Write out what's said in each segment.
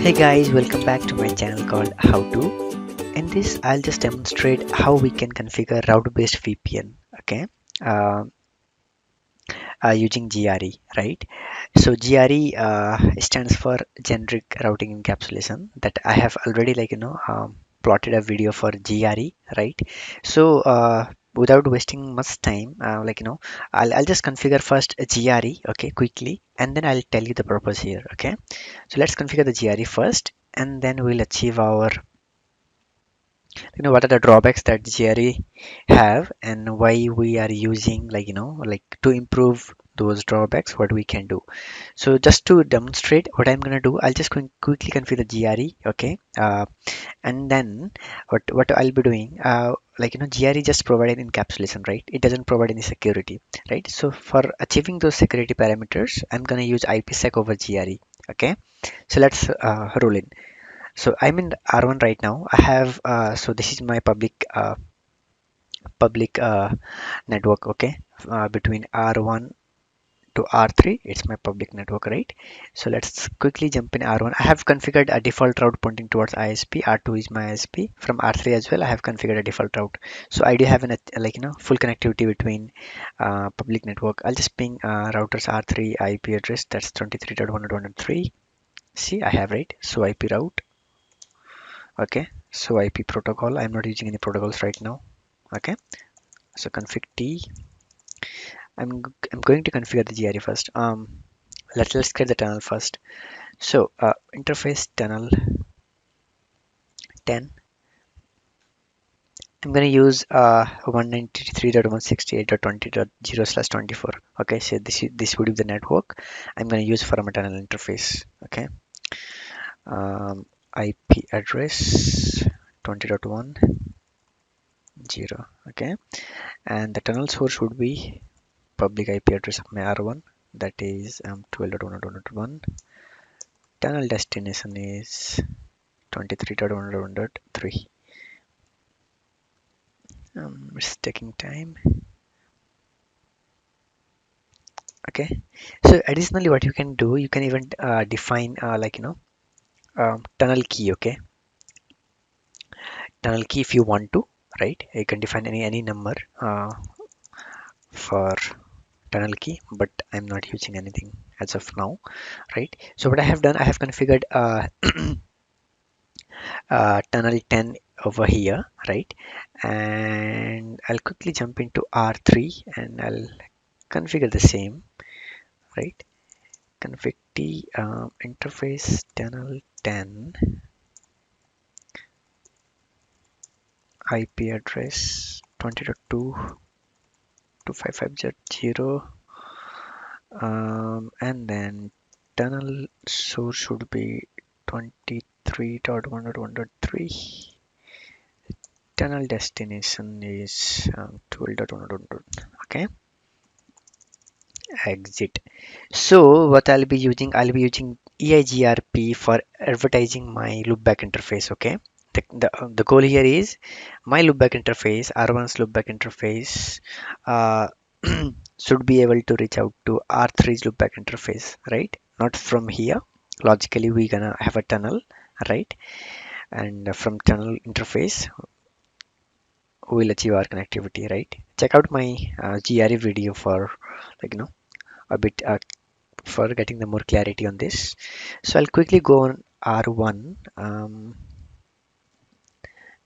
Hey guys, welcome back to my channel called How To. In this, I'll just demonstrate how we can configure route-based VPN. Okay, uh, using GRE, right? So GRE stands for generic routing encapsulation. That I have already plotted a video for GRE, right? So without wasting much time, I'll just configure first a GRE, okay, quickly, and then I'll tell you the purpose here. Okay, so let's configure the GRE first, and then we'll achieve our what are the drawbacks that GRE have and why we are using to improve those drawbacks, what we can do. So just to demonstrate what I'm gonna do, I'll just quickly configure the GRE, okay, and then what I'll be doing, GRE just provided encapsulation, right? It doesn't provide any security, right? So for achieving those security parameters, I'm gonna use IPSec over GRE, okay. So let's roll in. So I'm in R1 right now. I have so this is my public network, okay, between R1 to R3. It's my public network, right? So let's quickly jump in R1. I have configured a default route pointing towards ISP. R2 is my ISP. From R3 as well, I have configured a default route. So I do have an full connectivity between public network. I'll just ping routers R3 IP address. That's 23.1.1.3. See, I have, right? So IP route. Okay, so IP protocol, I'm not using any protocols right now. Okay, so config T. I'm going to configure the GRE first. Let's get the tunnel first. So interface tunnel 10. I'm going to use 193.168.20.0/24. Okay, so this would be the network I'm going to use for my tunnel interface. Okay, IP address 20.1.0. Okay, and the tunnel source would be public IP address of my R1, that is 12.1.1.1. Tunnel destination is 23.1.1.3. It's taking time. Okay, so additionally what you can do, you can even define tunnel key. Okay, tunnel key if you want to, right? You can define any number for tunnel key, but I'm not using anything as of now, right? So what I have done, I have configured tunnel 10 over here, right? And I'll quickly jump into R3 and I'll configure the same, right? Config T interface tunnel 10 IP address 20.2.255.0, and then tunnel source should be 23.1.1.3. Tunnel destination is 12.1.1. Okay, exit. So what I'll be using EIGRP for advertising my loopback interface. Okay, the goal here is my loopback interface, R1's loopback interface, uh, should be able to reach out to R3's loopback interface, right? Not from here. Logically, we're gonna have a tunnel, right? And from tunnel interface, we'll achieve our connectivity, right? Check out my GRE video for a bit for getting the more clarity on this. So I'll quickly go on R1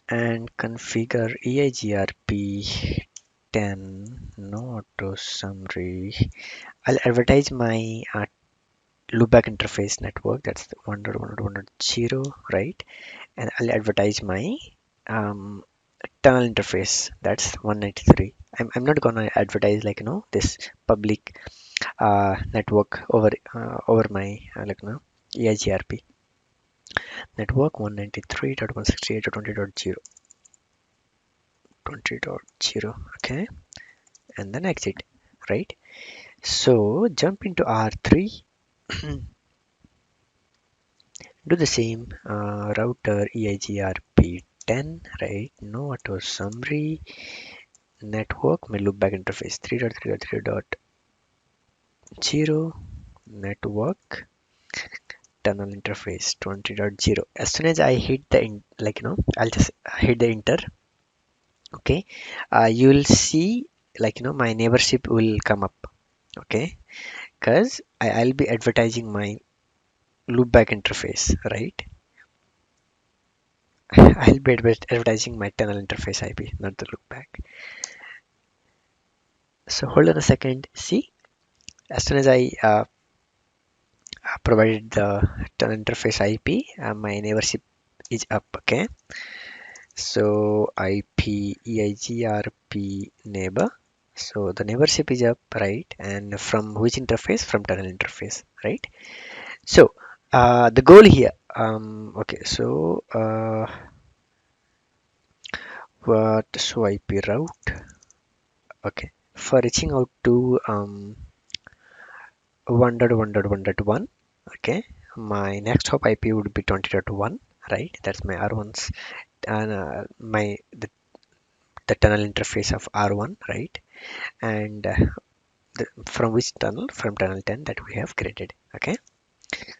and configure EIGRP 10 no auto summary. I'll advertise my loopback interface network, that's the 1.1.1.0, right? And I'll advertise my um, tunnel interface, that's 193. I'm not gonna advertise this public network over my EIGRP network 193.168.20.0. 20.0. Okay, and then exit, right? So jump into R3. Do the same router EIGRP 10, right? No auto summary network my loopback interface 3.3.3.0 network tunnel interface 20.0. As soon as I hit the I'll just hit the enter. Okay, you'll see my neighborship will come up. Okay, because I'll be advertising my loopback interface, right? I'll be advertising my tunnel interface IP, not the loopback. So hold on a second. See, as soon as I provided the tunnel interface IP, my neighborship is up. Okay, so IP EIGRP neighbor. So the neighborship is up, right? And from which interface? From tunnel interface, right? So the goal here. Okay, so what so IP route? Okay, for reaching out to 1.1.1.1. Okay, my next hop IP would be 20.1, right? That's my R1's and the tunnel interface of R1, right? And from which tunnel? From tunnel 10 that we have created. Okay,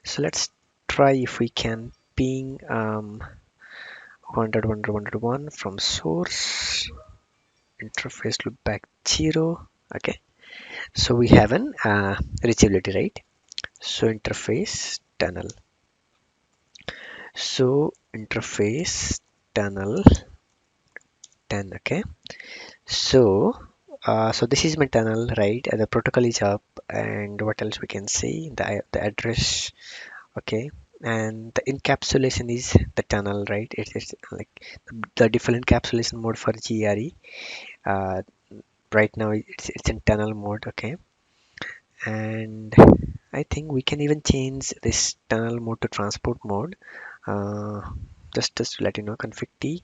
so let's try if we can ping 1.1.1.1 from source interface loopback 0. Okay, so we have an reachability, right? So interface tunnel. So interface tunnel 10. Okay, so so this is my tunnel, right? The protocol is up, and what else we can see? The address. Okay, and the encapsulation is the tunnel, right? It's like the default encapsulation mode for GRE. Uh, right now it's in tunnel mode. Okay, and I think we can even change this tunnel mode to transport mode. Uh, just to let you know, config T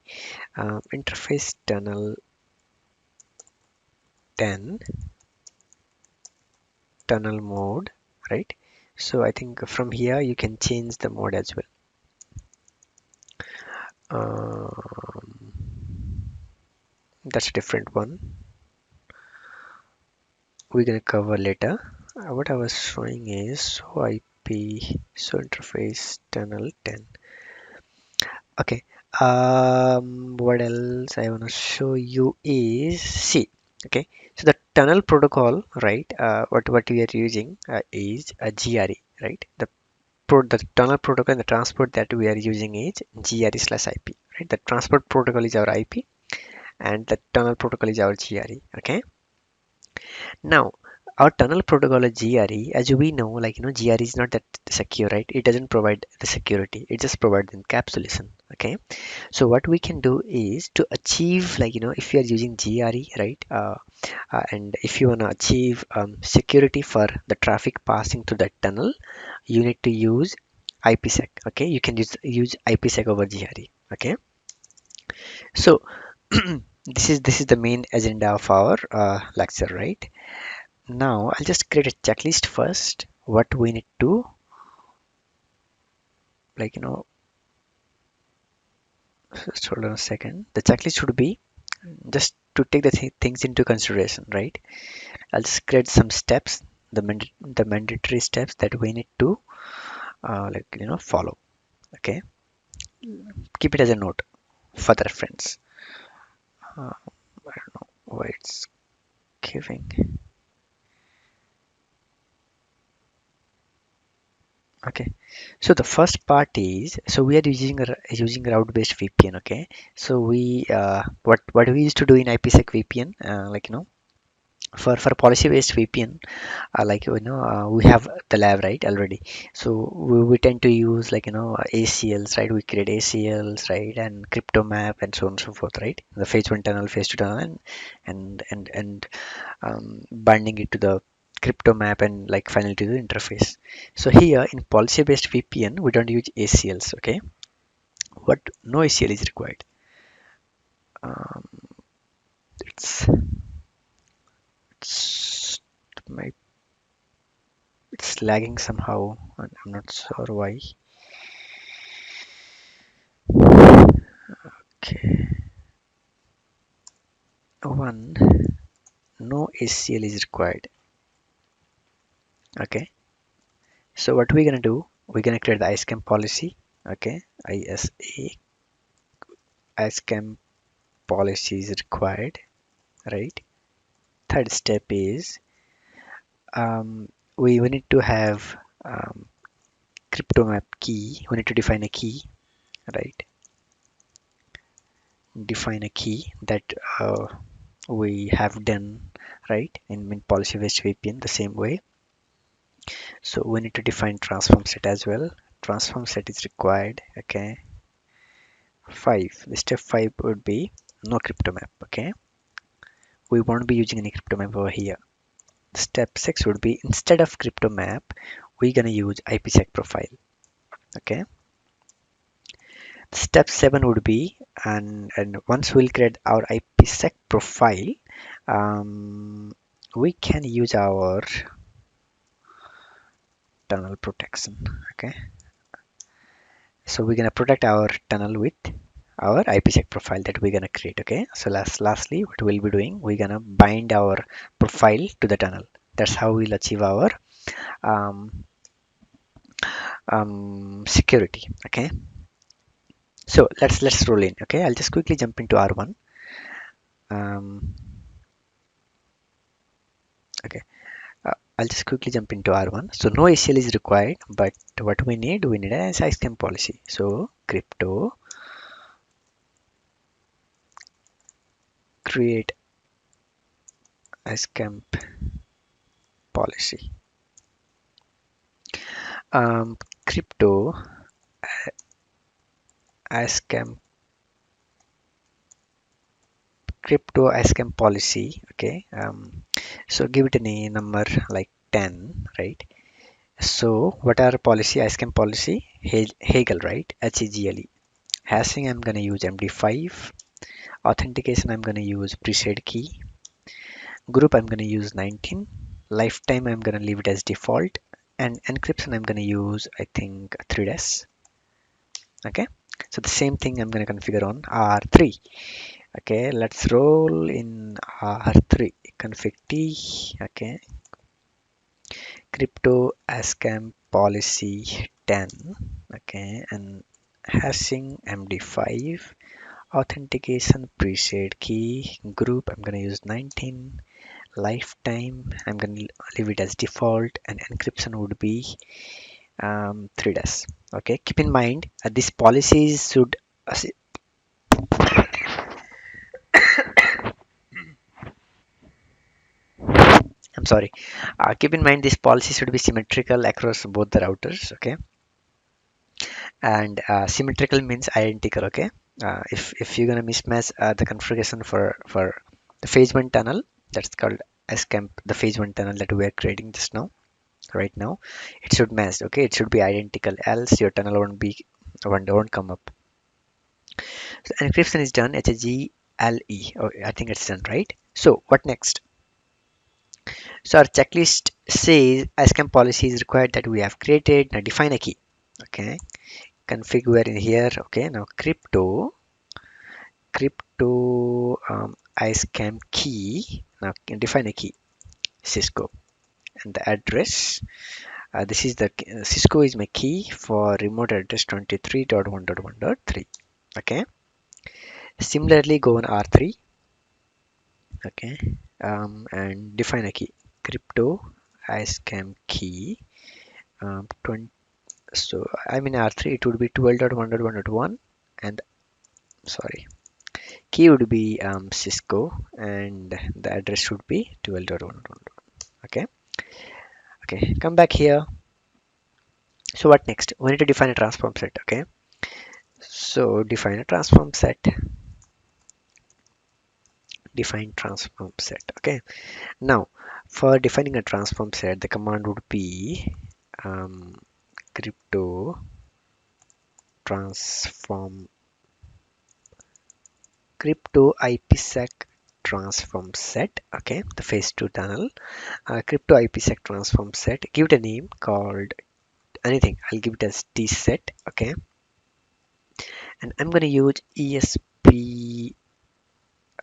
interface tunnel 10 tunnel mode, right? So I think from here you can change the mode as well. That's a different one. We're gonna cover later. What I was showing is so IP so interface tunnel 10. Okay. What else I want to show you is see. Okay. So the tunnel protocol, right? What we are using is a GRE, right? The tunnel protocol and the transport that we are using is GRE/IP, right? The transport protocol is our IP, and the tunnel protocol is our GRE. Okay. Now, our tunnel protocol is GRE, as we know, GRE is not that secure, right? It doesn't provide the security, it just provides encapsulation. Okay, so what we can do is to achieve, if you are using GRE, right? And if you want to achieve security for the traffic passing through that tunnel, you need to use IPSec. Okay, you can use IPSec over GRE. Okay, so this is the main agenda of our lecture, right? Now I'll just create a checklist first. What we need to like you know just hold on a second. The checklist should be just to take the things into consideration, right? I'll just create some steps, the mandatory steps that we need to follow. Okay, keep it as a note for the reference. I don't know why it's giving. Okay, so the first part is, so we are using route based VPN. Okay, so we what we used to do in IPSec VPN, for policy based VPN, we have the lab, right, already. So we tend to use ACLs, right? We create ACLs, right, and crypto map and so on and so forth, right? The phase one tunnel, phase two tunnel, and binding it to the crypto map, and finally to the interface. So here in policy based VPN we don't use ACLs. Okay, what no ACL is required. um, it's it's my it's lagging somehow, and I'm not sure why. Okay, one, no ACL is required. Okay, so what we're gonna do, we're gonna create the ISCAM policy. Okay, ISCAM policy is required, right? Third step is we need to have crypto map key. We need to define a key, right? Define a key that we have done, right, in policy based VPN the same way. So we need to define transform set as well. Transform set is required. Okay, 5. The step 5 would be no crypto map. Okay, we won't be using any crypto map over here. Step 6 would be instead of crypto map, we're gonna use IPSec profile. Okay, step 7 would be, and once we'll create our IPSec profile, um, we can use our tunnel protection. Okay, so we're gonna protect our tunnel with our IPSec profile that we're gonna create. Okay, so lastly, what we'll be doing, we're gonna bind our profile to the tunnel. That's how we'll achieve our um, security. Okay, so let's roll in. Okay, I'll just quickly jump into R1. um, okay, I'll just quickly jump into R1. So no ACL is required, but what we need a size scan policy. So crypto create a scam policy. Crypto as scam crypto as scam policy. Okay, so give it a number like 10, right? So what are policy as scam policy? Hegel, right? Hegle. Hashing, I'm gonna use MD5. Authentication, I'm gonna use preset key. Group, I'm gonna use 19. Lifetime, I'm gonna leave it as default. And encryption, I'm gonna use, I think, 3 days. Okay, so the same thing I'm gonna configure on R3. Okay, let's roll in R3. Config T. Okay, crypto scam policy 10. Okay, and hashing MD5. Authentication preset key. Group, I'm gonna use 19. Lifetime, I'm gonna leave it as default, and encryption would be 3 days. Okay, keep in mind these policies should I'm sorry. Keep in mind this policy should be symmetrical across both the routers. Okay, and symmetrical means identical. Okay, if you're gonna mismatch the configuration for the phase one tunnel, that's called scamp, the phase one tunnel that we are creating just now, right now, it should match. Okay, it should be identical, else your tunnel won't come up. So encryption is done. HGLE. Oh, I think it's done, right? So what next? So our checklist says scam policy is required that we have created. Now define a key. Okay, configure in here. Okay, now crypto scam key. Now define a key. Cisco and the address. This is the Cisco is my key for remote address 23.1.1.3. Okay. Similarly, go on R3. Okay, and define a key. Crypto scam key. 20, so I'm in R3. It would be 12.1.1.1, and sorry, key would be Cisco, and the address should be 12.1.1. Okay, okay. Come back here. So what next? We need to define a transform set. Okay, so define a transform set. Define transform set. Okay. Now, for defining a transform set, the command would be um, crypto transform crypto IPSec transform set. Okay, the phase 2 tunnel. Crypto IPSec transform set. Give it a name called anything. I'll give it as T set. Okay, and I'm gonna use ESP.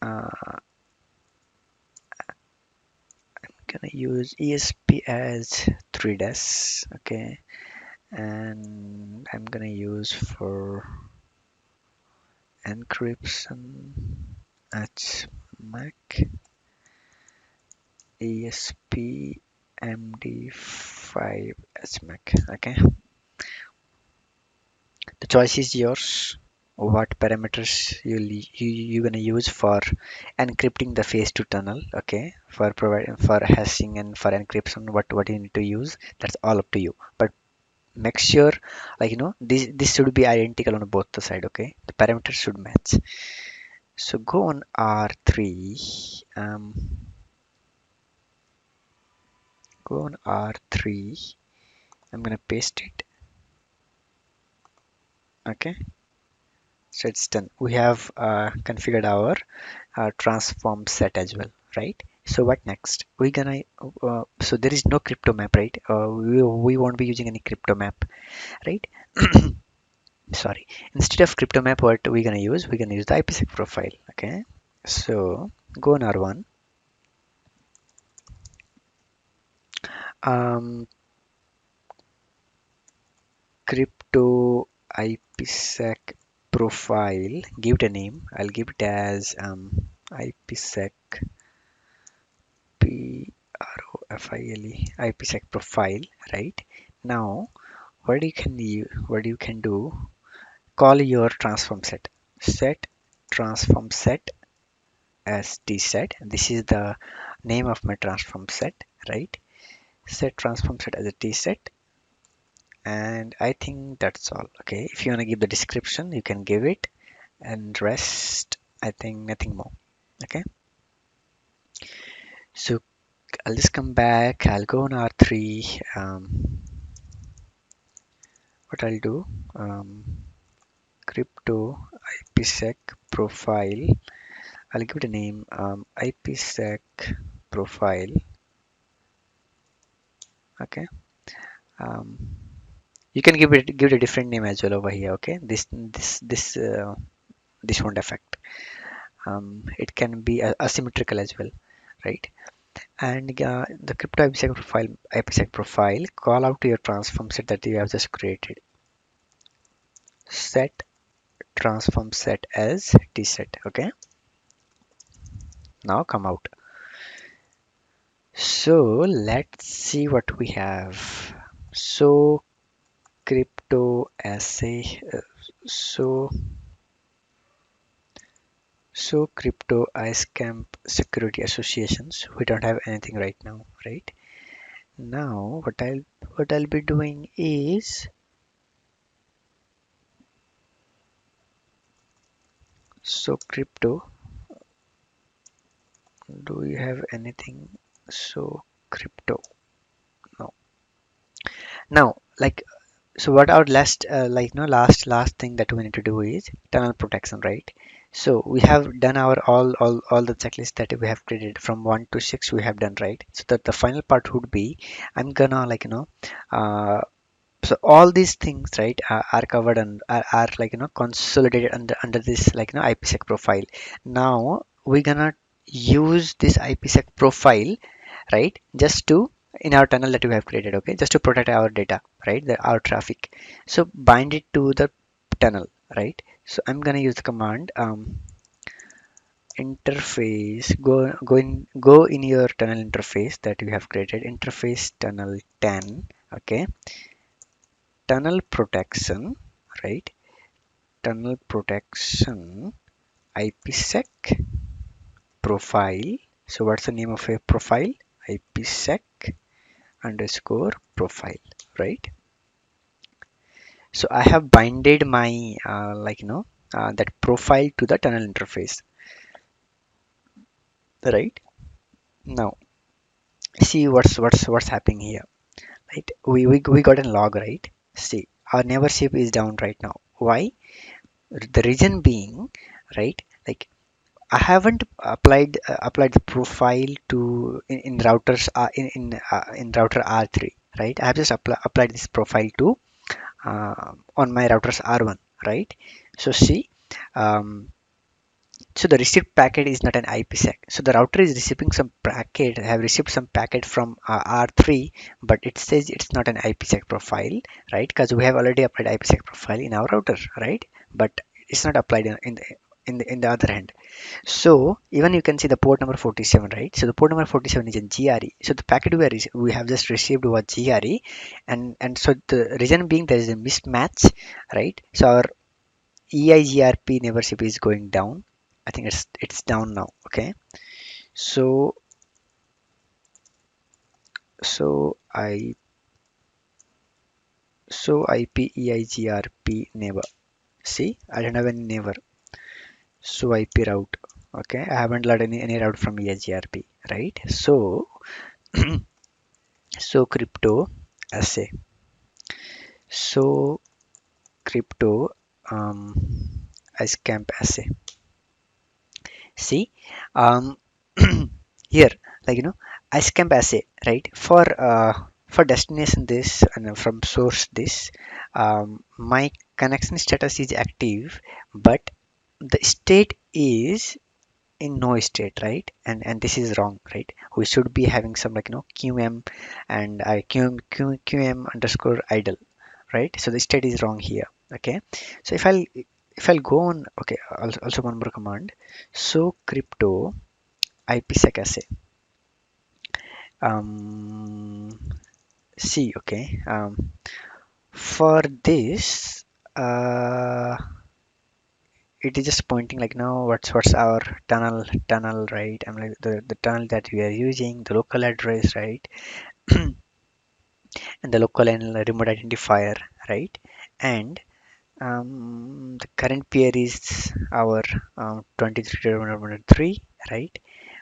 I'm gonna use ESP as 3 days. Okay, and I'm gonna use for encryption at Mac ESP MD5 at Mac. Okay, the choice is yours. What parameters you gonna use for encrypting the phase 2 tunnel? Okay, for providing for hashing and for encryption, what you need to use, that's all up to you. But make sure, like this should be identical on both the side. Okay, the parameters should match. So go on R3. Go on R3. I'm gonna paste it. Okay, so it's done. We have configured our transform set as well, right? So what next? We gonna so there is no crypto map, right? We won't be using any crypto map, right? Sorry. Instead of crypto map, what we gonna use? We're gonna use the IPSec profile. Okay. So go on R1. Um, crypto IPSec profile. Give it a name. I'll give it as IPSec PROFILE IPSec profile. Right. Now, what you can do? Call your transform set. Set transform set as t set. This is the name of my transform set, right? Set transform set as a t set, and I think that's all. Okay, if you want to give the description, you can give it, and rest, I think nothing more. Okay, so I'll just come back. I'll go on R3. What I'll do, crypto IPSec profile. I'll give it a name, IPSec profile. Okay. Um, you can give it a different name as well over here. Okay. This won't affect. It can be asymmetrical as well, right? And the crypto IPSec profile, call out to your transform set that you have just created. Set transform set as t set. Okay. Now come out. So let's see what we have. So crypto assay. So crypto IceCamp security associations. We don't have anything right now, right? Now what I'll be doing is, so crypto, do you have anything? So crypto. No. Now, like, so what our last last thing that we need to do is tunnel protection, right? So we have done our all the checklist that we have created from 1 to 6 we have done, right? So that the final part would be, I'm gonna uh, so all these things, right, are covered and are consolidated under this IPsec profile. Now we're gonna use this IPsec profile, right, just to in our tunnel that we have created, okay, just to protect our data, right, our traffic. So bind it to the tunnel, right? So I'm gonna use the command interface, go in your tunnel interface that you have created, interface tunnel 10. Okay, tunnel protection, right? Tunnel protection IPsec profile. So what's the name of a profile? IPsec underscore profile, right? So I have binded my that profile to the tunnel interface, right? Now see what's happening here, right? We got a log, right? See, our neighborship is down right now. Why? The reason being, right, like I haven't applied the profile to in routers in router R3, right? I have just applied this profile to on my routers R1, right? So see, um, So the received packet is not an IPsec. So the router is receiving some packet, have received some packet from R3, but it says it's not an IPsec profile, right? Because we have already applied IPsec profile in our router, right? But it's not applied in the other hand. So even you can see the port number 47, right? So the port number 47 is in GRE. So the packet we have just received was GRE, and so the reason being there is a mismatch, right? So our EIGRP neighborship is going down. I think it's down now. Okay. So so I so IP EIGRP neighbor. See, I don't have any neighbor. So IP route. Okay, I haven't learned any route from EIGRP, right? So so crypto assay. So crypto scamp assay. See, um, here, like scamp assay, right? For destination this and from source this, my connection status is active, but the state is in no state, right? And this is wrong, right? We should be having some QM and QM underscore idle, right? So the state is wrong here. Okay, so if I'll go on, okay, also one more command. So crypto IPsec assay. um See, okay, for this, it is just pointing like now what's our tunnel, right? I'm like the tunnel that we are using, the local address, right? And the local and remote identifier, right? And the current pair is our 23.1.3, right?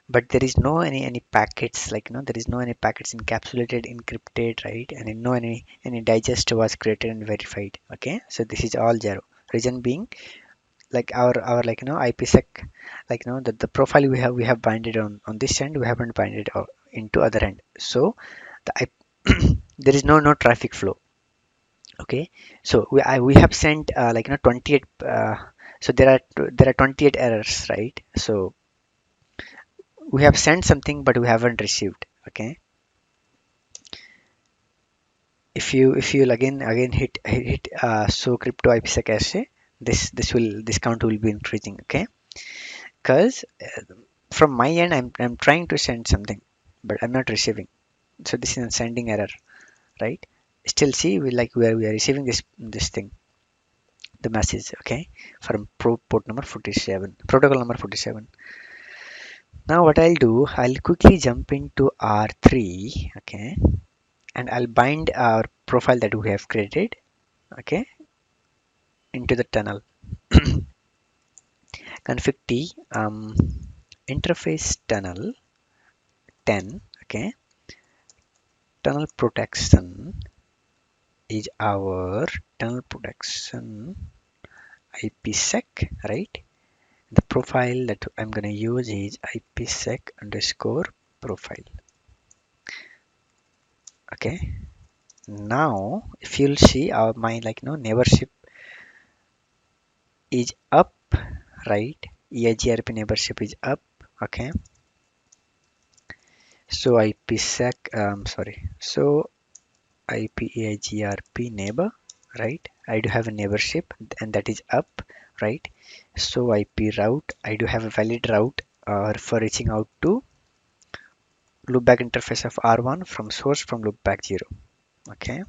But there is no any packets, like there is no any packets encapsulated, encrypted, right? And no any digest was created and verified. Okay, so this is all zero. Reason being, like our IPsec, the profile we have binded on this end, we haven't binded into other end. So the there is no traffic flow. Okay, so we have sent 28, so there are 28 errors, right? So we have sent something but we haven't received. Okay, if you again hit so crypto IPsec assay, this count will be increasing. Okay, because from my end I'm trying to send something but I'm not receiving. So this is a sending error, right? Still see, we are receiving this thing, the message, okay, from port number 47, protocol number 47. Now what I'll do, I'll quickly jump into R3, okay, and I'll bind our profile that we have created, okay, into the tunnel. Config T, interface tunnel 10, okay. Tunnel protection is our tunnel protection IPsec, right? The profile that I'm gonna use is IPSec underscore profile. Okay. Now, if you'll see, my neighborship is up, right? EIGRP neighborship is up. Okay. So IPsec, sorry. So IPEIGRP neighbor, right? I do have a neighborship and that is up, right? So IP route, I do have a valid route for reaching out to loopback interface of R1 from source from loopback 0. Okay,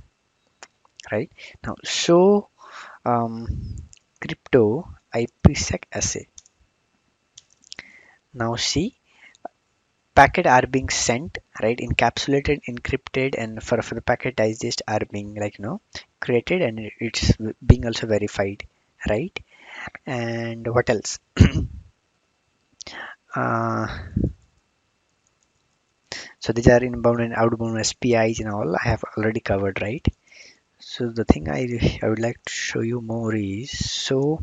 right? Now show crypto IPsec assay. Now see, packet are being sent, right? Encapsulated, encrypted, and for the packet digest are being created, and it's being also verified, right? And what else? uh, so these are inbound and outbound SPIs and all I have already covered, right? So the thing I would like to show you more is so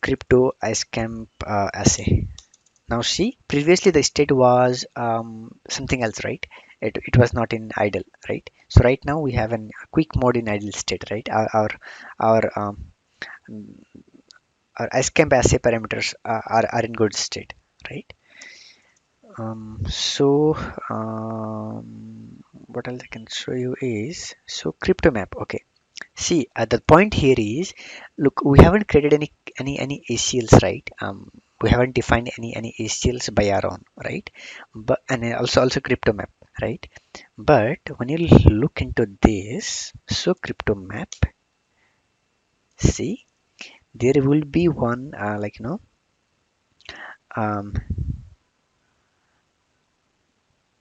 crypto scam assay. Now see, previously the state was something else, right? It was not in idle, right? So right now we have a quick mode in idle state, right? Our our scamp assay parameters are in good state, right? So what else I can show you is so crypto map. Okay, see, the point here is, look, we haven't created any ACLs, right? We haven't defined any ACLs by our own, right? But and also crypto map, right? But when you look into this, so crypto map, see, there will be one um,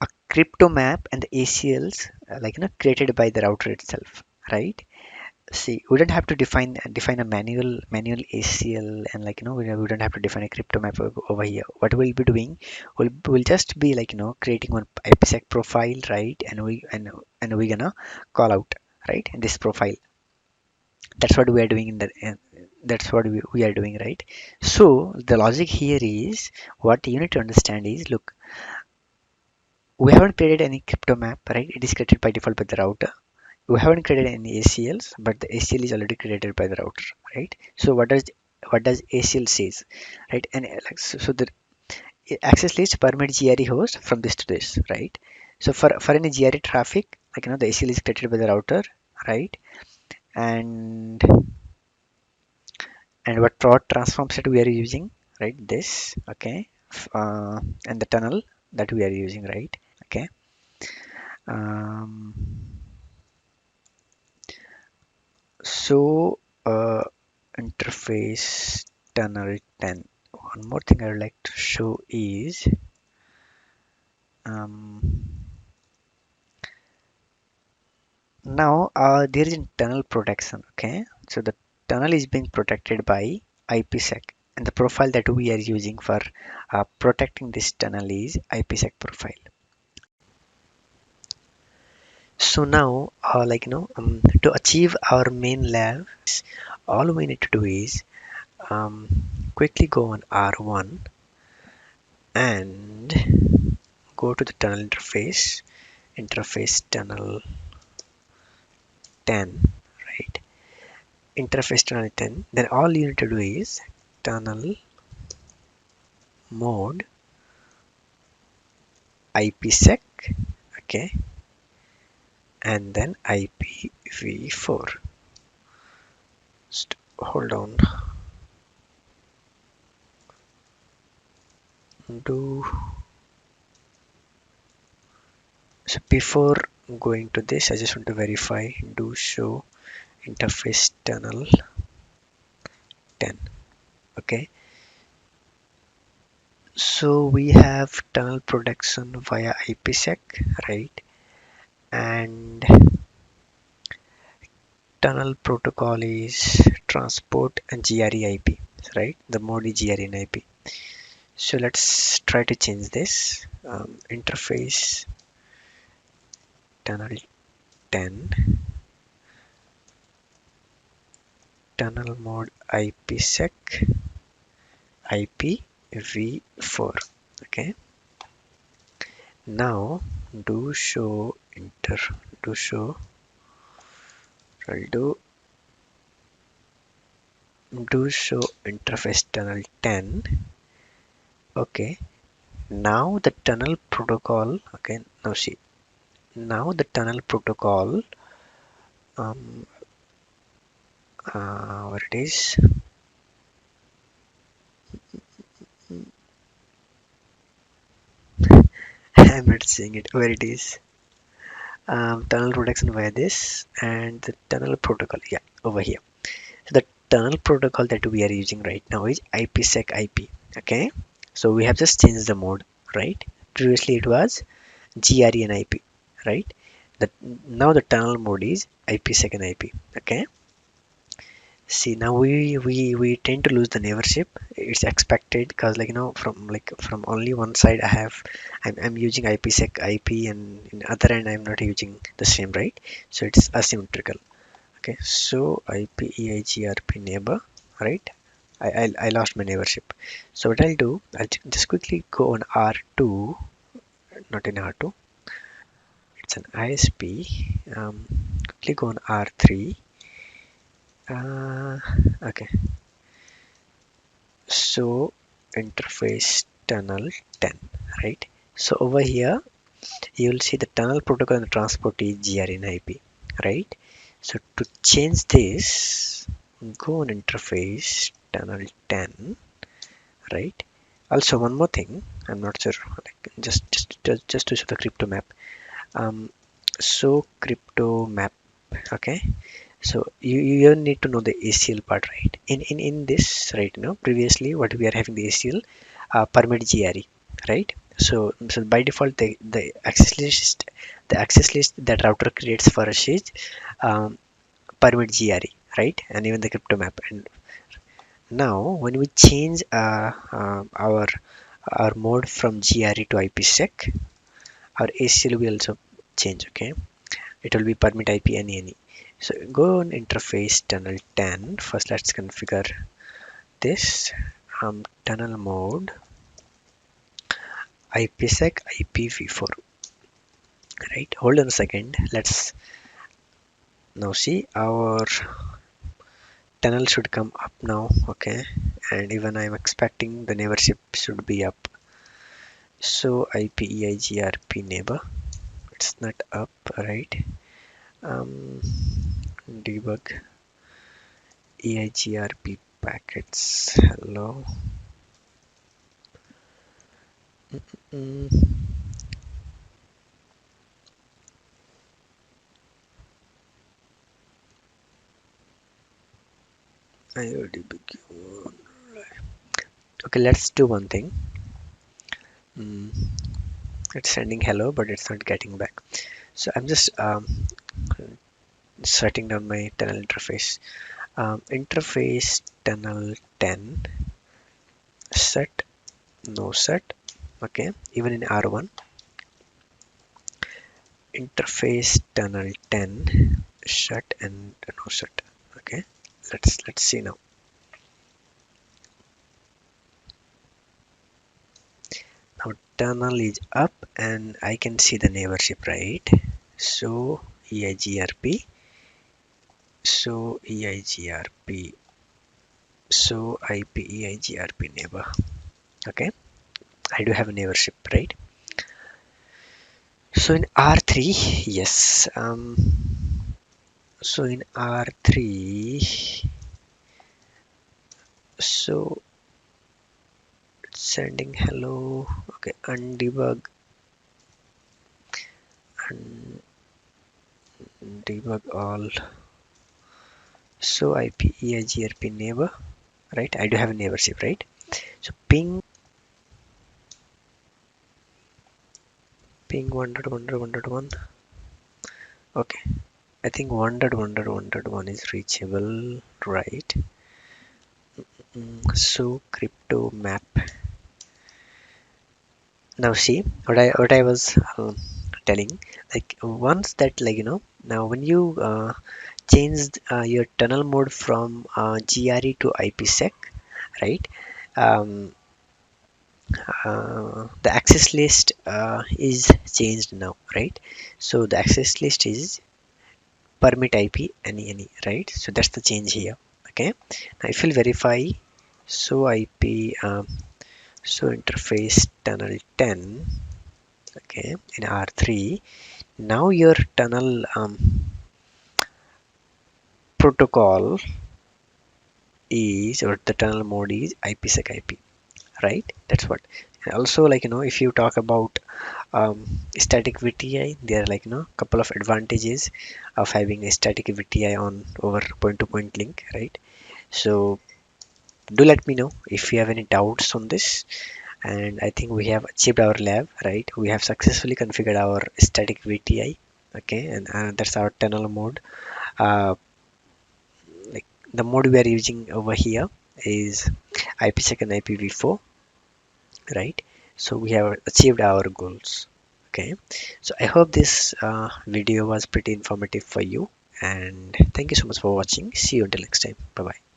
a crypto map and the ACLs created by the router itself, right? See, we don't have to define a manual ACL, and we don't have to define a crypto map over here. What we'll be doing, we'll just be creating one IPSec profile, right? And we're gonna call out, right, in this profile. That's what we are doing that's what we are doing, right? So the logic here is, what you need to understand is, look, we haven't created any crypto map, right? It is created by default by the router. We haven't created any ACLs, but the ACL is already created by the router, right? So what does ACL says, right? And so the access list permit GRE host from this to this, right? So for any GRE traffic, the ACL is created by the router, right? And what prod transform set we are using, right? This, okay, and the tunnel that we are using, right? Okay. Um, so interface tunnel 10. One more thing I would like to show is um, now there is a tunnel protection. Okay, so the tunnel is being protected by IPSec, and the profile that we are using for protecting this tunnel is IPSec profile. So now, to achieve our main lab, all we need to do is quickly go on R1 and go to the tunnel interface tunnel 10, right? Interface tunnel 10. Then all you need to do is tunnel mode IPSec, okay, and then IPv4. Hold on. Do so before going to this, I just want to verify. Do show interface tunnel 10. Okay, so we have tunnel protection via IPSec, right? And tunnel protocol is transport and GRE IP, right? The mode is GRE and IP. So let's try to change this. Interface tunnel 10, tunnel mode IPSec IPv4. Okay. Now do show do show I'll do show interface tunnel 10. Okay. Now the tunnel protocol. Okay. Now see. Now the tunnel protocol. Um, where it is? I'm not seeing it. Where it is? Tunnel protection via this, and the tunnel protocol. Yeah, over here. So the tunnel protocol that we are using right now is IPSec IP. Okay. So we have just changed the mode, right? Previously it was GRE and IP, right? Now the tunnel mode is IPSec and IP. Okay. See, now we tend to lose the neighborship. It's expected because from only one side I'm using IPSec IP, and in other end I'm not using the same, right? So it's asymmetrical. Okay, so IPEIGRP neighbor, right? I lost my neighborship. So what I'll do, I'll just quickly go on R2, not in R2. It's an ISP. Quickly go on R3. Okay, So interface tunnel 10, right? So over here you will see the tunnel protocol and the transport is GR in IP, right? So to change this, go on interface tunnel 10, right? Also one more thing, I'm not sure, like just to show the crypto map. um so crypto map, okay. So you don't need to know the ACL part, right? In this, right now, previously what we are having the ACL permit GRE, right? So by default the access list that router creates for us is um, permit GRE, right? And even the crypto map. And now when we change our mode from GRE to IPSec, our ACL will also change, okay? It will be permit IP any. So go on interface tunnel 10. First let's configure this tunnel mode IPSec IPv4, right? Hold on a second. Let's now see our tunnel should come up now, okay? And even I'm expecting the neighborship should be up. So IPEIGRP neighbor, it's not up, right? um, Debug EIGRP packets, hello. mm, IODBQ. Okay, let's do one thing. mm, it's sending hello but it's not getting back. So I'm just setting down my tunnel interface. Interface tunnel 10 set, no set, okay. Even in R1 interface tunnel 10 shut and no set, okay. Let's see now. Now tunnel is up and I can see the neighborship, right? So EIGRP, so EIGRP, so IPEIGRP neighbor, okay. I do have a neighborship, right? So in R3, yes. So in R3, so it's sending hello, okay. Undebug and debug all. So IPEIGRP neighbor, right? I do have a neighborship, right? So ping 1.1.1.1. Okay, I think 1.1.1.1 is reachable, right? So crypto map. Now see what I was telling. Like once that, like, now when you changed your tunnel mode from GRE to IPSec, right? Um, the access list is changed now, right? So the access list is permit IP any, right? So that's the change here, okay. Now if you'll verify, so IP so interface tunnel 10, okay, in R3. Now your tunnel protocol is, or the tunnel mode is IPSec IP, right? That's what. And also, like, if you talk about static VTI, there are, like, couple of advantages of having a static VTI on over point-to-point link, right? So do let me know if you have any doubts on this. And I think we have achieved our lab, right? We have successfully configured our static VTI, okay. And that's our tunnel mode. Like, the mode we are using over here is IPSec and IPv4, right? So we have achieved our goals, okay. So I hope this video was pretty informative for you, and thank you so much for watching. See you until next time. Bye bye.